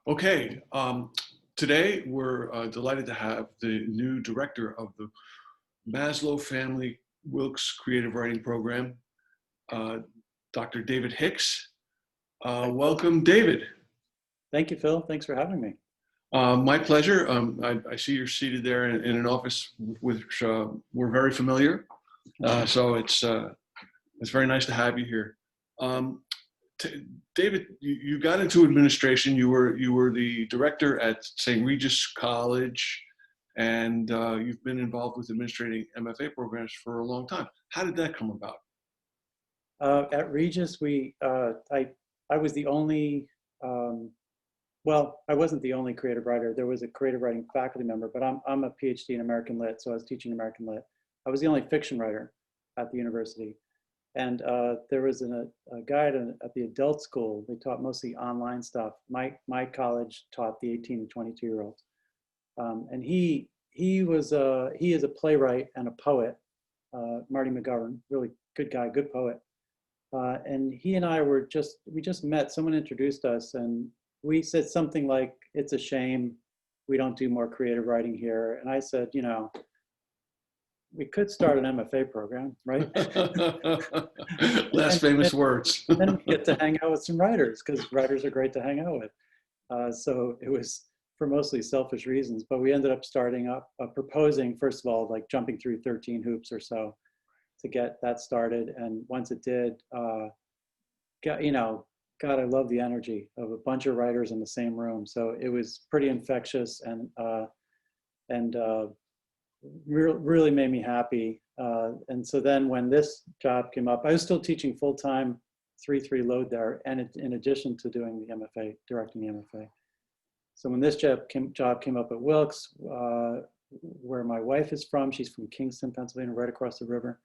Okay, today we're delighted to have the new director of the Maslow Family Wilkes Creative Writing Program, uh, Dr. David Hicks. Welcome, David. Thank you, Phil. Thanks for having me. My pleasure. I see you're seated there in an office which we're very familiar, so it's very nice to have you here. David, you got into administration. You were the director at St. Regis College, and you've been involved with administrating M.F.A. programs for a long time. How did that come about? At Regis, I was the only, well, I wasn't the only creative writer. There was a creative writing faculty member, but I'm a PhD in American Lit, so I was teaching American Lit. I was the only fiction writer at the university. And there was a guy at the adult school. They taught mostly online stuff. My college taught the 18 to 22-year-olds. And he is a playwright and a poet, Marty McGovern, really good guy, good poet. And he and I we just met. Someone introduced us, and we said something like, "It's a shame we don't do more creative writing here." And I said, we could start an M.F.A. program, right? Last famous words. Then we get to hang out with some writers, because writers are great to hang out with. So it was for mostly selfish reasons, but we ended up proposing, first of all, like jumping through 13 hoops or so to get that started. And once it did, God, I love the energy of a bunch of writers in the same room. So it was pretty infectious and really made me happy. And so then when this job came up, I was still teaching full-time 3-3 load there, and in addition to doing the M.F.A., directing the M.F.A. So when this job came up at Wilkes, where my wife is from, she's from Kingston, Pennsylvania, right across the river.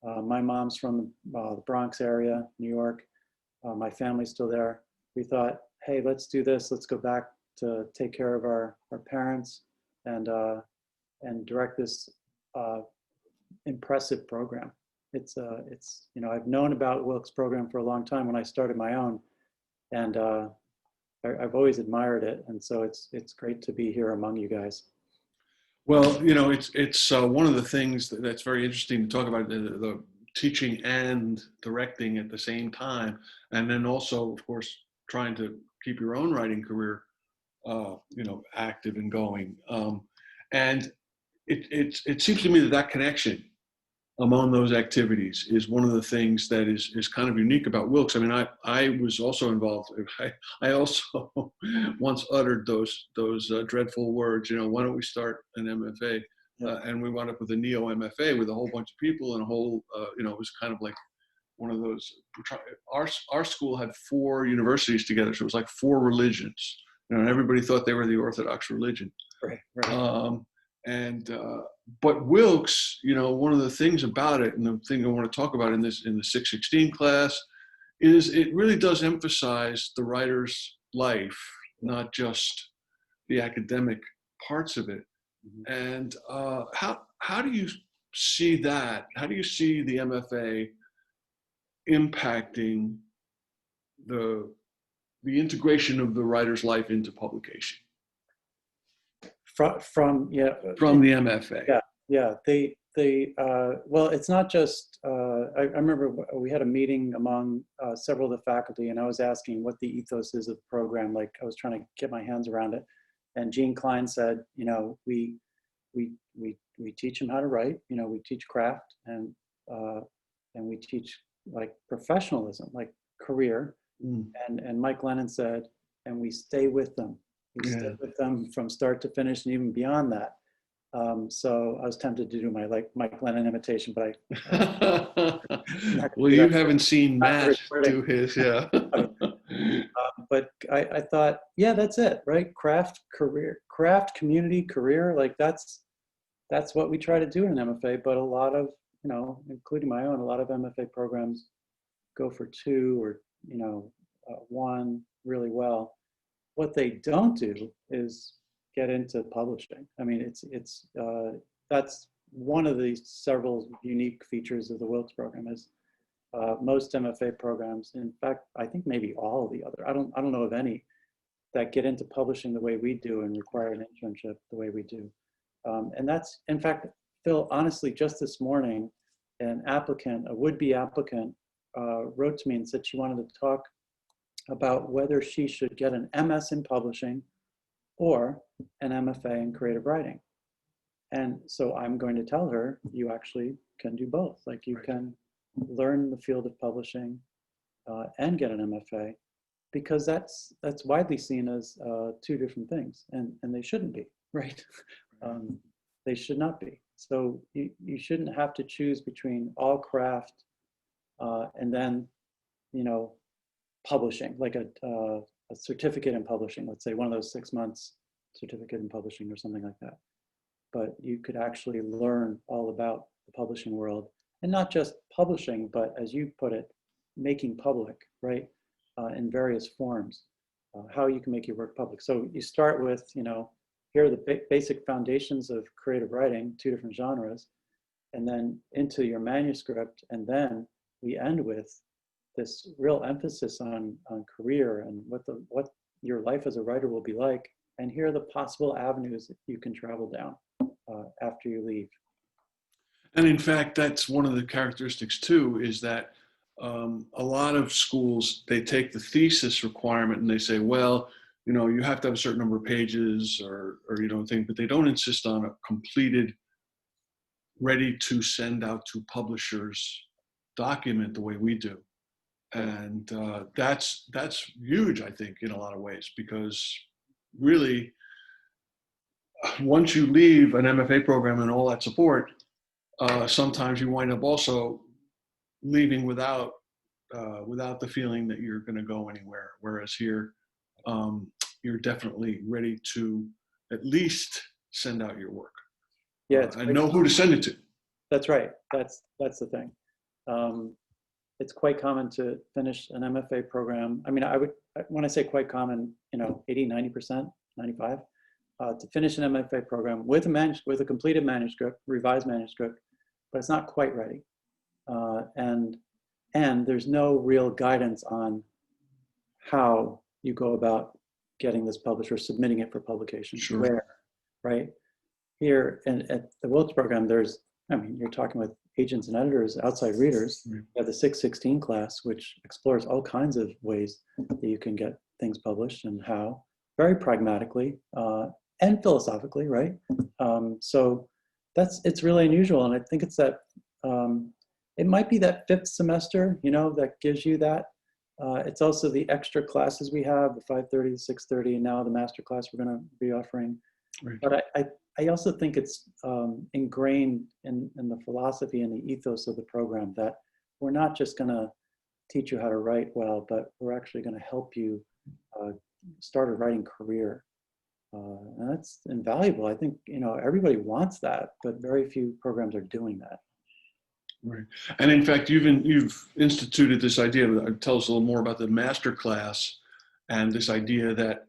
My mom's from the Bronx area, New York. My family's still there. We thought, hey, let's do this. Let's go back to take care of our parents and direct this impressive program. It's I've known about Wilkes program for a long time when I started my own, and I've always admired it, and so it's great to be here among you guys. Well, it's one of the things that's very interesting to talk about, the teaching and directing at the same time, and then also, of course, trying to keep your own writing career, active and going. And it seems to me that connection among those activities is one of the things that is kind of unique about Wilkes. I mean, I was also involved. I also once uttered those dreadful words. Why don't we start an M.F.A. And we wound up with a neo M.F.A. with a whole bunch of people and a whole. It was kind of like one of those. Our school had 4 universities together, so it was like 4 religions. And everybody thought they were the Orthodox religion. Right. But Wilkes, one of the things about it, and the thing I want to talk about in the 616 class, is it really does emphasize the writer's life, not just the academic parts of it. Mm-hmm. And how do you see that? How do you see the M.F.A. impacting the integration of the writer's life into publication? From the M.F.A. Well, it's not just, I remember we had a meeting among several of the faculty, and I was asking what the ethos is of the program. Like, I was trying to get my hands around it. And Gene Klein said, we teach them how to write, we teach craft, and we teach like professionalism, like career. And Mike Lennon said, and we stay with them. We stay with them from start to finish and even beyond that. So I was tempted to do my Mike Lennon imitation, but well, you haven't seen Matt do his, yeah. But I thought, yeah, that's it, right? Craft, career, craft, community, career. Like that's what we try to do in M.F.A. But a lot of, including my own, a lot of M.F.A. programs go for 2 or 1 really well. What they don't do is get into publishing. I mean, that's one of the several unique features of the Wilkes program is most M.F.A. programs. In fact, I think maybe all of the other. I don't know of any that get into publishing the way we do and require an internship the way we do. And that's, in fact, Phil, honestly, just this morning, an applicant, a would-be applicant, wrote to me and said she wanted to talk about whether she should get an MS in publishing or an M.F.A. in creative writing. And so I'm going to tell her, you actually can do both. Like you can learn the field of publishing and get an M.F.A. because that's widely seen as two different things, and they shouldn't be, right? They should not be. So you shouldn't have to choose between all craft and then, you know, publishing, like a certificate in publishing, let's say one of those 6 months certificate in publishing or something like that. But you could actually learn all about the publishing world, and not just publishing, but as you put it, making public, right? In various forms, how you can make your work public. So you start with, you know, here are the basic foundations of creative writing, 2 different genres, and then into your manuscript. And then we end with this real emphasis on career and what your life as a writer will be like. And here are the possible avenues that you can travel down after you leave. And in fact, that's one of the characteristics too, is that a lot of schools, they take the thesis requirement and they say, well, you know, you have to have a certain number of pages or you don't think, but they don't insist on a completed, ready to send out to publishers document the way we do. And that's huge, I think, in a lot of ways, because really, once you leave an M.F.A. program and all that support, sometimes you wind up also leaving without the feeling that you're going to go anywhere. Whereas here, you're definitely ready to at least send out your work. Yeah, and know who to send it to. That's right. That's the thing. It's quite common to finish an M.F.A. program. I mean, when I say quite common, you know, 80, 90%, 95, to finish an M.F.A. program with a completed manuscript, revised manuscript, but it's not quite ready. And there's no real guidance on how you go about getting this published or submitting it for publication. Sure. Where, right? Here at the Wilkes program, you're talking with agents and editors, outside readers. Right. You have the 616 class, which explores all kinds of ways that you can get things published and how, very pragmatically and philosophically, right? So it's really unusual. And I think it's that, it might be that 5th semester, you know, that gives you that. It's also the extra classes we have, the 5:30 to 6:30, and now the master class we're going to be offering. Right. But I also think it's ingrained in the philosophy and the ethos of the program that we're not just going to teach you how to write well, but we're actually going to help you start a writing career. And that's invaluable. I think, you know, everybody wants that, but very few programs are doing that. Right. And in fact, you've instituted this idea. Tell us a little more about the master class and this idea that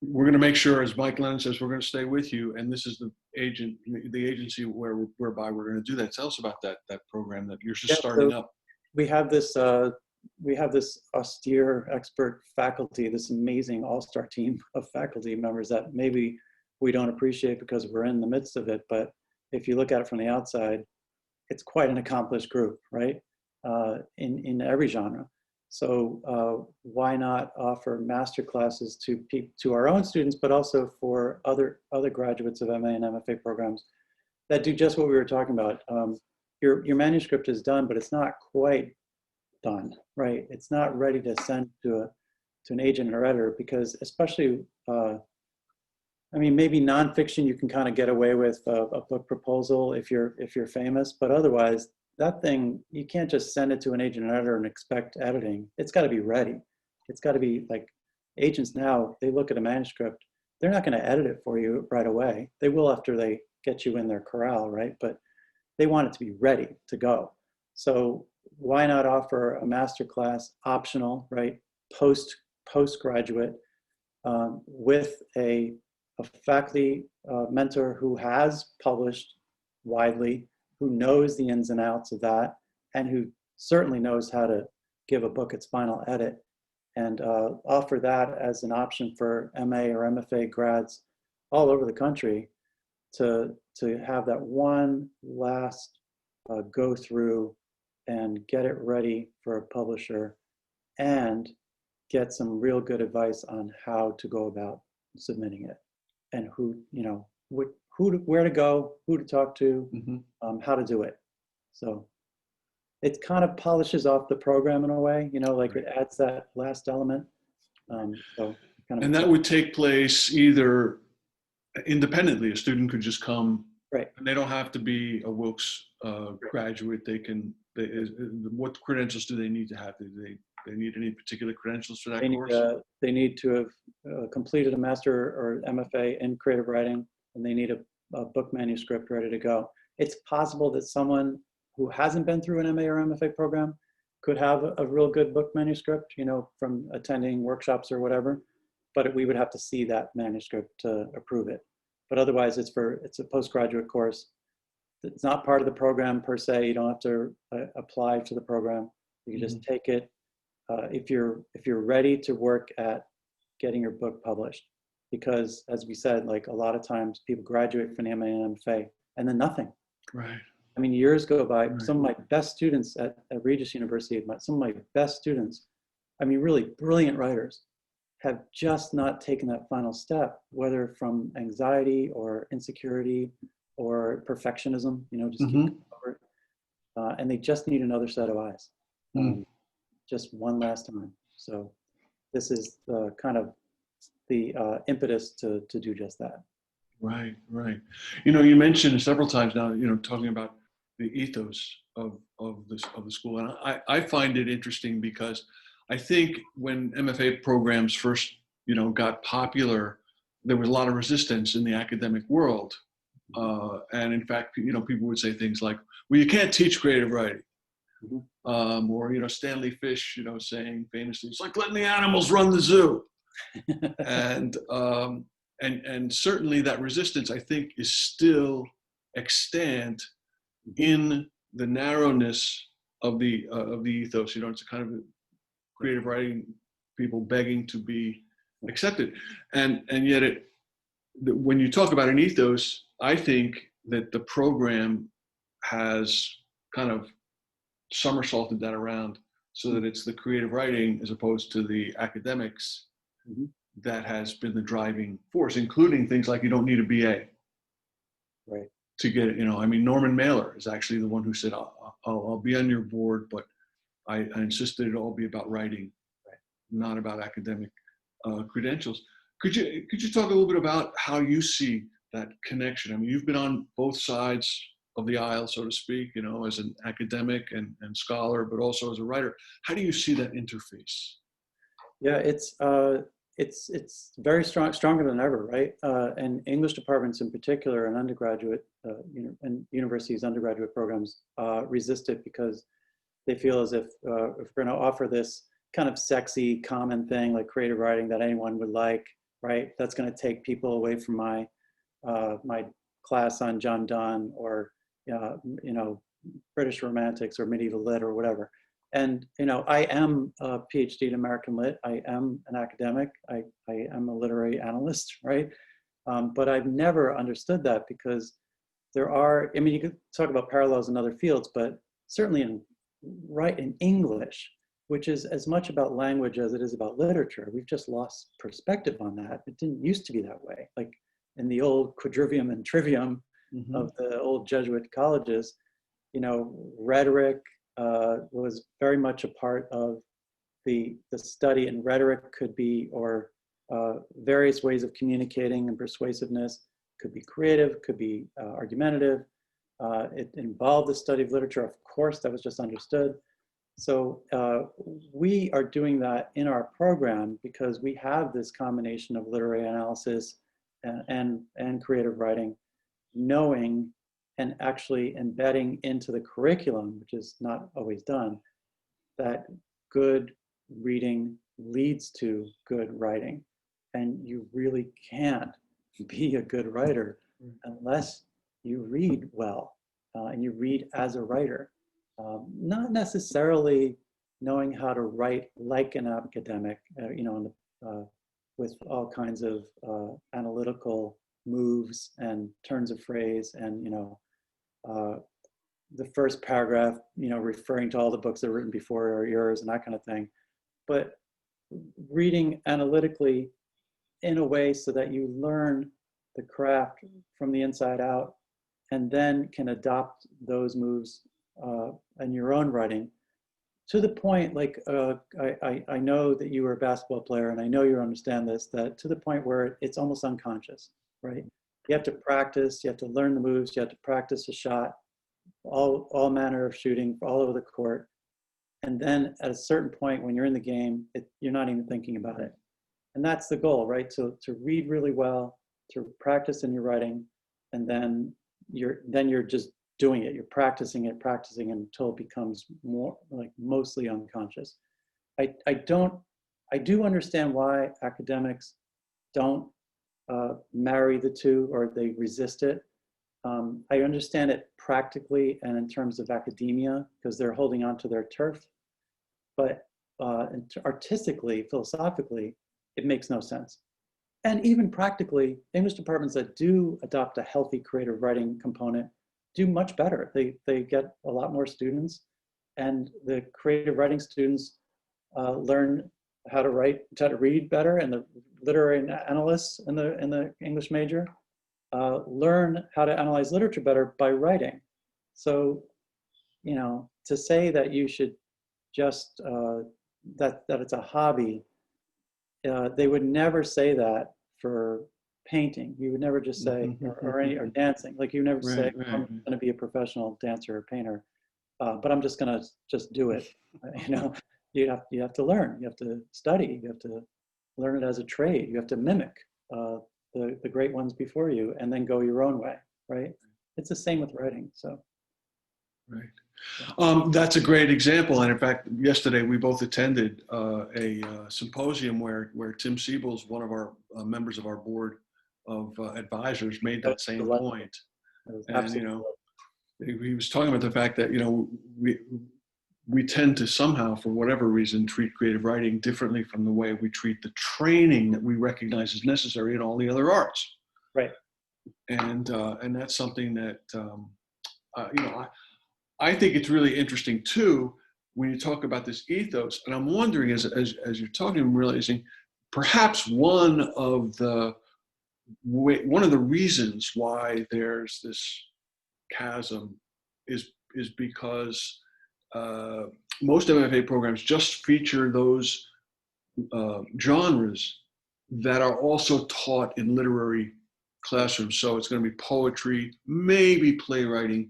we're going to make sure, as Mike Lennon says, we're going to stay with you. And this is the agency whereby we're going to do that. Tell us about that program that you're just starting up. We have this austere expert faculty, this amazing all-star team of faculty members that maybe we don't appreciate because we're in the midst of it. But if you look at it from the outside, it's quite an accomplished group, right? In every genre. So why not offer master classes to our own students, but also for other graduates of MA and MFA programs that do just what we were talking about. Your manuscript is done, but it's not quite done, right? It's not ready to send to an agent or editor, because especially, I mean, maybe nonfiction you can kind of get away with a book proposal if you're famous, but otherwise, that thing, you can't just send it to an agent or editor and expect editing. It's got to be ready. It's got to be like, agents now, they look at a manuscript, they're not going to edit it for you right away. They will after they get you in their corral, right? But they want it to be ready to go. So why not offer a master class, optional, right? Postgraduate with a faculty mentor who has published widely, who knows the ins and outs of that, and who certainly knows how to give a book its final edit, and offer that as an option for MA or MFA grads all over the country to have that one last go through and get it ready for a publisher and get some real good advice on how to go about submitting it and who, you know, where to go, who to talk to, how to do it. So it kind of polishes off the program in a way, you know, like it adds that last element. So kind of, And that would take place either independently. A student could just come, right? And they don't have to be a Wilkes graduate. They can. What credentials do they need to have? Do they need any particular credentials for that course? They need to have completed a master or MFA in creative writing, and they need a book manuscript ready to go. It's possible that someone who hasn't been through an MA or MFA program could have a real good book manuscript, you know, from attending workshops or whatever, but we would have to see that manuscript to approve it. But otherwise, it's a postgraduate course. It's not part of the program per se. You don't have to apply to the program. You can just take it. If you're ready to work at getting your book published, because as we said, like a lot of times people graduate from the MA and MFA and then nothing. Right. I mean, years go by. Right. Some of my best students at Regis University, some of my best students, I mean, really brilliant writers, have just not taken that final step, whether from anxiety or insecurity or perfectionism, you know, just keep going over it. And they just need another set of eyes, just one last time. So this is the kind of the impetus to do just that. Right, right. You know, you mentioned several times now, you know, talking about the ethos of the school, and I find it interesting because I think when MFA programs first, you know, got popular, there was a lot of resistance in the academic world, and in fact, you know, people would say things like, "Well, you can't teach creative writing," or you know, Stanley Fish, you know, saying famously, "It's like letting the animals run the zoo," and certainly that resistance, I think, is still extant in the narrowness of the ethos. You know, it's a kind of creative writing people begging to be accepted, and yet when you talk about an ethos, I think that the program has kind of somersaulted that around so that it's the creative writing as opposed to the academics that has been the driving force, including things like you don't need a BA. Right. To get it, you know, I mean, Norman Mailer is actually the one who said, I'll be on your board, but I insisted it all be about writing, not about academic credentials. Could you talk a little bit about how you see that connection? I mean, you've been on both sides of the aisle, so to speak, you know, as an academic and scholar, but also as a writer. How do you see that interface? Yeah, it's very stronger than ever, right? And English departments in particular, and undergraduate, and universities' undergraduate programs resist it because they feel as if we're going to offer this kind of sexy, common thing like creative writing that anyone would like, right? That's going to take people away from my my class on John Donne or you know, British Romantics or medieval lit or whatever. And, you know, I am a PhD in American Lit. I am an academic. I am a literary analyst, right? But I've never understood that because there are, I mean, you could talk about parallels in other fields, but certainly in English, which is as much about language as it is about literature, we've just lost perspective on that. It didn't used to be that way. Like in the old quadrivium and trivium of the old Jesuit colleges, you know, rhetoric, was very much a part of the study, and rhetoric could be, or various ways of communicating and persuasiveness, could be creative, could be argumentative. It involved the study of literature, of course, that was just understood. So we are doing that in our program because we have this combination of literary analysis and creative writing, knowing and actually embedding into the curriculum, which is not always done, that good reading leads to good writing. And you really can't be a good writer unless you read well and you read as a writer. Not necessarily knowing how to write like an academic, with all kinds of analytical moves and turns of phrase, and the first paragraph, referring to all the books that were written before or yours and that kind of thing. But reading analytically in a way so that you learn the craft from the inside out, and then can adopt those moves in your own writing, to the point, like I know that you were a basketball player, and I know you understand this, that to the point where it's almost unconscious, right? You have to practice, you have to learn the moves, you have to practice a shot, all manner of shooting all over the court. And then at a certain point when you're in the game, you're not even thinking about it. And that's the goal, right? To read really well, to practice in your writing, and then you're just doing it. You're practicing until it becomes more like mostly unconscious. I do understand why academics don't marry the two, or they resist it. I understand it practically and in terms of academia, because they're holding on to their turf. But artistically, philosophically, it makes no sense. And even practically, English departments that do adopt a healthy creative writing component do much better. They get a lot more students, and the creative writing students learn how to read better, and the literary analysts in the English major learn how to analyze literature better by writing. So, to say that you should just that it's a hobby, they would never say that for painting. You would never just say, or dancing. Like, you never say, I'm going to be a professional dancer or painter, but I'm just going to just do it. You have to learn. You have to study. You have to learn it as a trade. You have to mimic the great ones before you, and then go your own way. Right? It's the same with writing. So. Right. That's a great example. And in fact, yesterday we both attended a symposium where Tim Siebel's, one of our members of our board of advisors, made that same point. And, he was talking about the fact that, we tend to somehow, for whatever reason, treat creative writing differently from the way we treat the training that we recognize as necessary in all the other arts. Right. And that's something that, I think it's really interesting too, when you talk about this ethos. And I'm wondering, as you're talking, I'm realizing perhaps one of the reasons why there's this chasm is because most M.F.A. programs just feature those genres that are also taught in literary classrooms. So it's going to be poetry, maybe playwriting,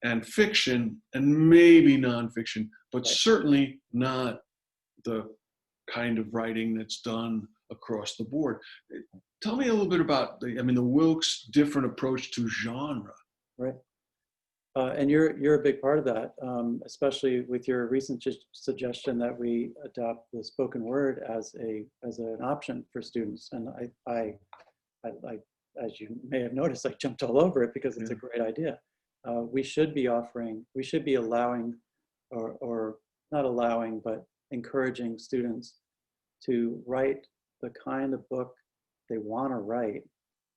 and fiction, and maybe nonfiction, but certainly not the kind of writing that's done across the board. Tell me a little bit about the Wilkes' different approach to genre. Right. And you're a big part of that, especially with your recent suggestion that we adopt the spoken word as an option for students. And I, as you may have noticed, I jumped all over it because it's a great idea. We should be allowing, or not allowing, but encouraging students to write the kind of book they want to write.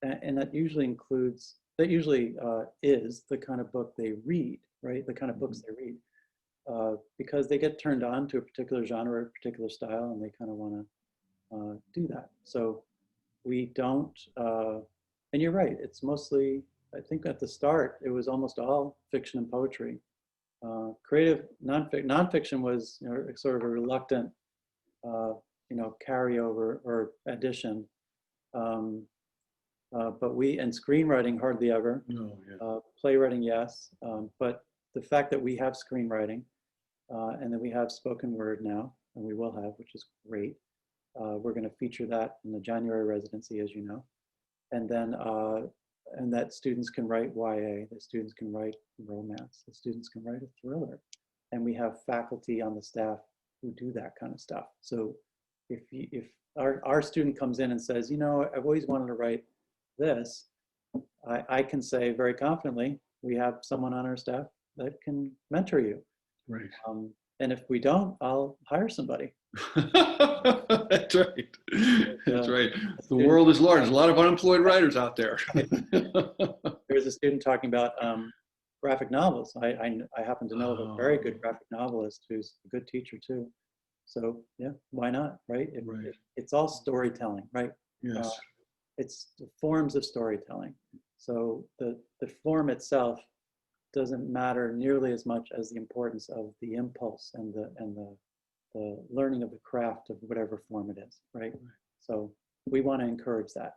And that usually is the kind of book they read, right? The kind of books they read, because they get turned on to a particular genre, a particular style, and they kind of want to do that. So we don't, and you're right, it's mostly, I think at the start, it was almost all fiction and poetry. Creative nonfiction was sort of a reluctant, carryover or addition. But and screenwriting hardly ever. Playwriting, yes. But the fact that we have screenwriting and that we have spoken word now, and we will have, which is great. We're going to feature that in the January residency, as you know. And then, and that students can write YA, the students can write romance, the students can write a thriller. And we have faculty on the staff who do that kind of stuff. So if our student comes in and says, I've always wanted to write this, I can say very confidently, we have someone on our staff that can mentor you. Right. And if we don't, I'll hire somebody. That's right. That's right. The Student, world is large. There's a lot of unemployed writers out there. there's a student talking about graphic novels. I happen to know of a very good graphic novelist who's a good teacher too. So yeah, why not, right? Right. It's all storytelling, right? Yes. It's the forms of storytelling. So the form itself doesn't matter nearly as much as the importance of the impulse and the learning of the craft of whatever form it is, right? So we want to encourage that.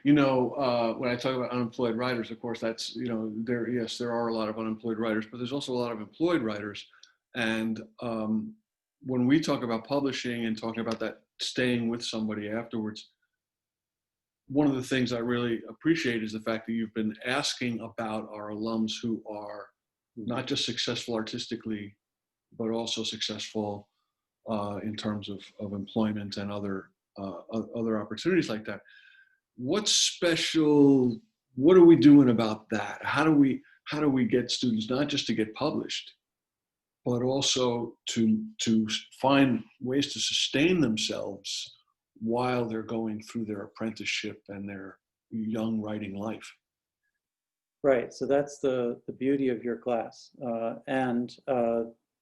You know, when I talk about unemployed writers, of course, that's, you know, yes, there are a lot of unemployed writers, but there's also a lot of employed writers. And when we talk about publishing and talking about that staying with somebody afterwards, one of the things I really appreciate is the fact that you've been asking about our alums who are not just successful artistically, but also successful in terms of employment and other opportunities like that. What's special? What are we doing about that? How do we get students not just to get published, but also to find ways to sustain themselves while they're going through their apprenticeship and their young writing life? Right. So that's the beauty of your class, and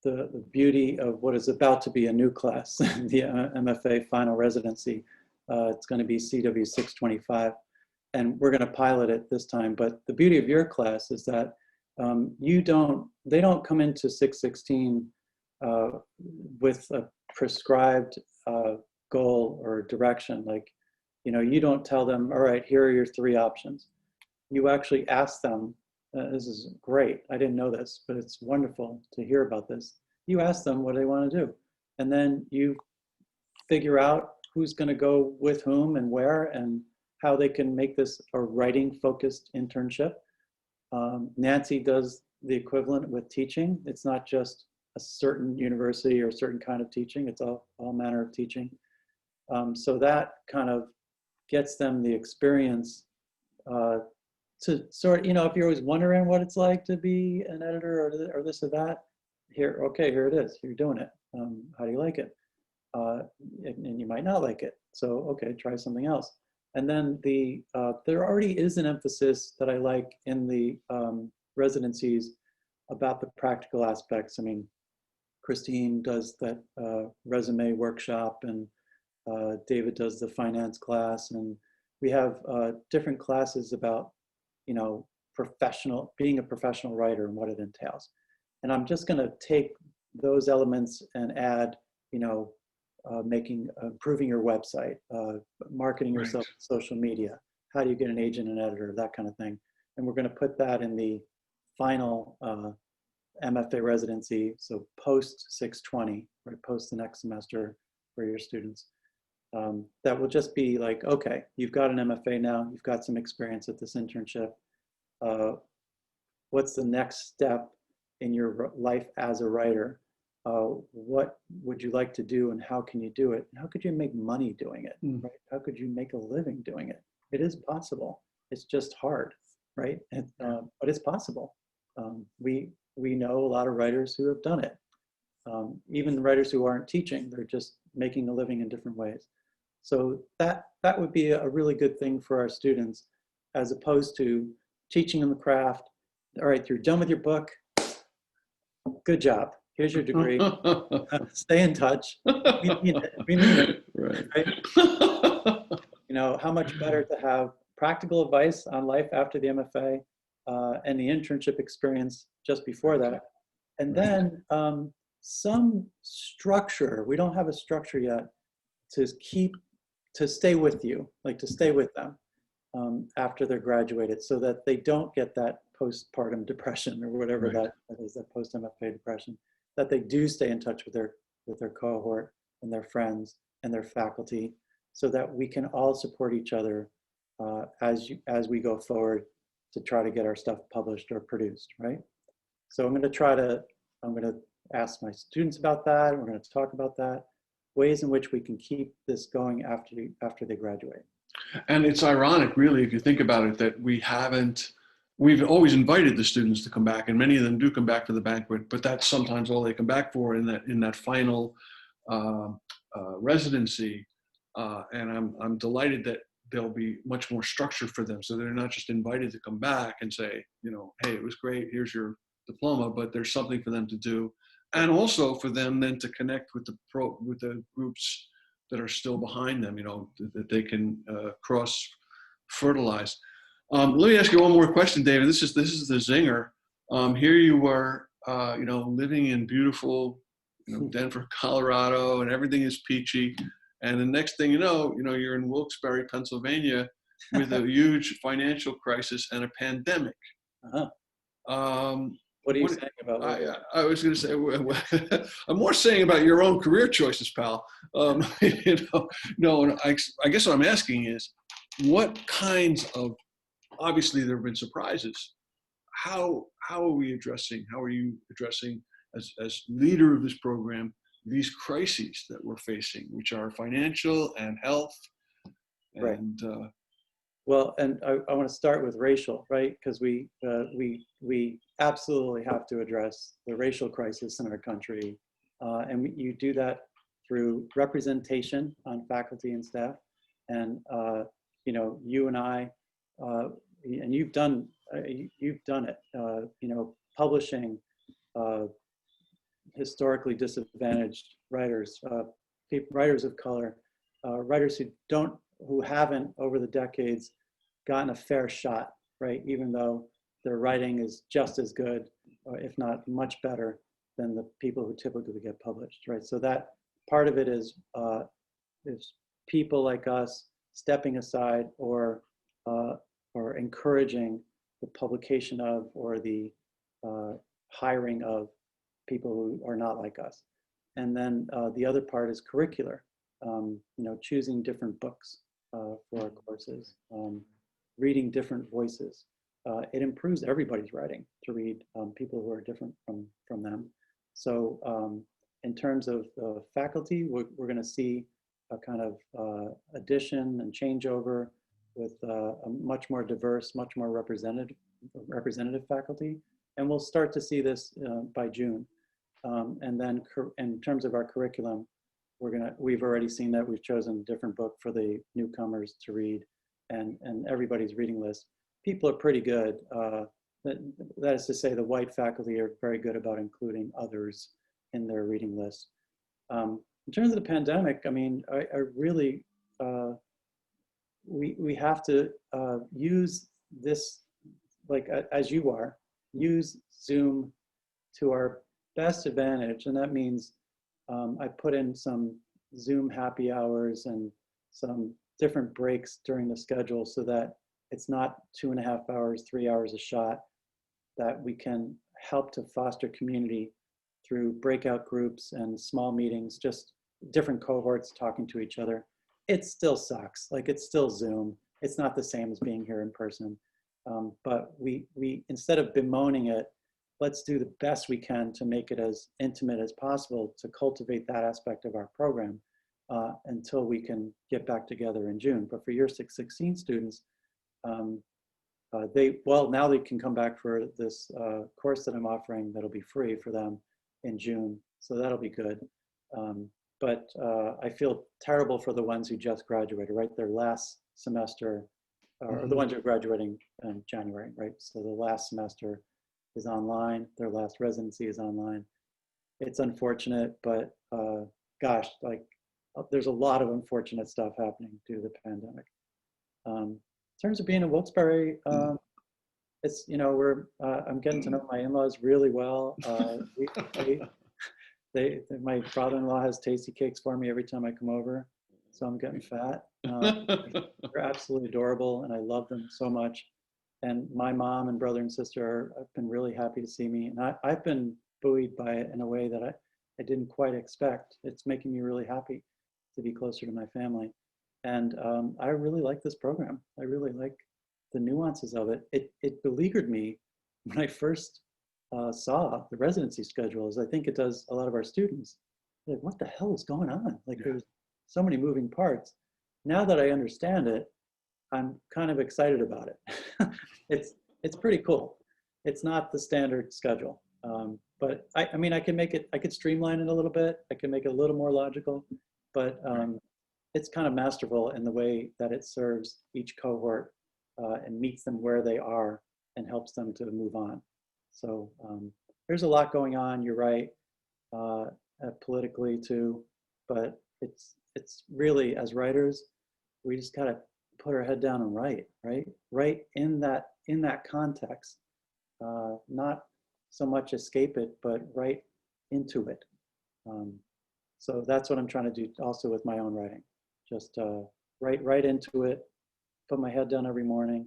the beauty of what is about to be a new class, the M.F.A. final residency. It's going to be CW 625, and we're going to pilot it this time. But the beauty of your class is that they don't come into 616 with a prescribed goal or direction. Like, you know, you don't tell them, all right, here are your 3 options. You actually ask them, this is great. I didn't know this, but it's wonderful to hear about this. You ask them what they want to do, and then you figure out who's going to go with whom and where and how they can make this a writing focused internship. Nancy does the equivalent with teaching. It's not just a certain university or a certain kind of teaching. It's all manner of teaching. So that kind of gets them the experience to sort of, you know, if you're always wondering what it's like to be an editor or this or that, here it is. You're doing it. How do you like it? And you might not like it. So, okay, try something else. And then there already is an emphasis that I like in the residencies about the practical aspects. I mean, Christine does that resume workshop, and David does the finance class, and we have different classes about, you know, being a professional writer and what it entails. And I'm just going to take those elements and add, you know, improving your website, marketing yourself on social media, how do you get an agent and editor, that kind of thing. And we're going to put that in the final MFA residency, so post 620, or post the next semester for your students. That will just be like, okay, you've got an MFA now, you've got some experience at this internship. What's the next step in your life as a writer? What would you like to do, and how can you do it? How could you make money doing it? Right? How could you make a living doing it? It is possible. It's just hard, right? But it's possible. We know a lot of writers who have done it. Even the writers who aren't teaching, they're just making a living in different ways. So that would be a really good thing for our students, as opposed to teaching them the craft. All right, you're done with your book. Good job. Here's your degree. Stay in touch. We need it. Right? You know, how much better to have practical advice on life after the MFA and the internship experience just before that. And then some structure. We don't have a structure yet to stay with you, like to stay with them after they're graduated, so that they don't get that postpartum depression or whatever that is, that post-MFA depression, that they do stay in touch with their cohort and their friends and their faculty, so that we can all support each other as we go forward to try to get our stuff published or produced, right? So I'm going to ask my students about that. We're going to talk about that, ways in which we can keep this going after they graduate. And it's ironic, really, if you think about it, that we've always invited the students to come back, and many of them do come back for the banquet, but that's sometimes all they come back for in that final residency. And I'm delighted that there'll be much more structure for them, so they're not just invited to come back and say, hey, it was great, here's your diploma, but there's something for them to do, and also for them then to connect with the groups that are still behind them, that they can cross fertilize. Let me ask you one more question, David. This is the zinger. Here you were, living in beautiful, Denver, Colorado, and everything is peachy. And the next thing you know, you're in Wilkes-Barre, Pennsylvania, with a huge financial crisis and a pandemic. Uh-huh. What are you saying about that? I was going to say, I'm more saying about your own career choices, pal. No, and I guess what I'm asking is, what kinds of, obviously there have been surprises. How are you addressing as leader of this program, these crises that we're facing, which are financial and health? Right. And, well, and I want to start with racial, right? Because we absolutely have to address the racial crisis in our country. And you do that through representation on faculty and staff. And, you and I, and you've done it, publishing historically disadvantaged writers, writers of color, writers who haven't over the decades gotten a fair shot, right? Even though their writing is just as good, if not much better than the people who typically get published, right? So that part of it is people like us stepping aside or encouraging the publication of or the hiring of people who are not like us. And then the other part is curricular, choosing different books for our courses, reading different voices. It improves everybody's writing to read people who are different from them. So in terms of faculty, we're going to see a kind of addition and changeover with a much more diverse, much more representative faculty. And we'll start to see this by June. And then in terms of our curriculum, we've already seen that we've chosen a different book for the newcomers to read, and everybody's reading list. People are pretty good. That is to say, the white faculty are very good about including others in their reading list. In terms of the pandemic, I mean, I really, we have to use this, like as you are, use Zoom to our best advantage. And that means I put in some Zoom happy hours and some different breaks during the schedule so that it's not 2.5 hours, 3 hours a shot, that we can help to foster community through breakout groups and small meetings, just different cohorts talking to each other. It still sucks, like it's still Zoom. It's not the same as being here in person. But we instead of bemoaning it, let's do the best we can to make it as intimate as possible to cultivate that aspect of our program until we can get back together in June. But for year 616 students, now they can come back for this course that I'm offering that'll be free for them in June. So that'll be good. But I feel terrible for the ones who just graduated, right? Their last semester, or the ones who are graduating in January, right? So the last semester is online, their last residency is online. It's unfortunate, but gosh, like there's a lot of unfortunate stuff happening due to the pandemic. In terms of being in Wilkes-Barre, it's, I'm getting to know my in-laws really well. My father-in-law has tasty cakes for me every time I come over, so I'm getting fat. They're absolutely adorable, and I love them so much. And my mom and brother and sister have been really happy to see me, and I've been buoyed by it in a way that I didn't quite expect. It's making me really happy to be closer to my family. And I really like this program. I really like the nuances of it. It beleaguered me when I first saw the residency schedule, as I think it does a lot of our students. Like, what the hell is going on? Like, there's so many moving parts. Now that I understand it, I'm kind of excited about it. it's pretty cool. It's not the standard schedule. But I mean, I could streamline it a little bit. I can make it a little more logical, but it's kind of masterful in the way that it serves each cohort and meets them where they are and helps them to move on. So there's a lot going on, you're right, politically too, but it's really, as writers, we just gotta put our head down and write, right? Write in that context, not so much escape it, but write into it. So that's what I'm trying to do also with my own writing. Just write right into it, put my head down every morning,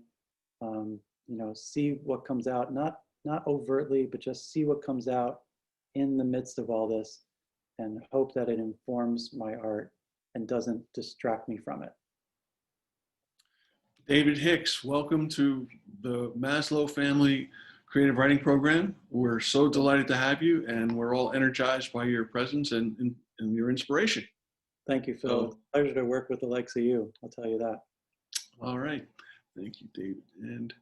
you know, see what comes out, not overtly, but just see what comes out in the midst of all this and hope that it informs my art and doesn't distract me from it. David Hicks, welcome to the Maslow Family Creative Writing Program. We're so delighted to have you, and we're all energized by your presence and your inspiration. Thank you, Phil. It's a pleasure to work with the likes of you, I'll tell you that. All right. Thank you, David. And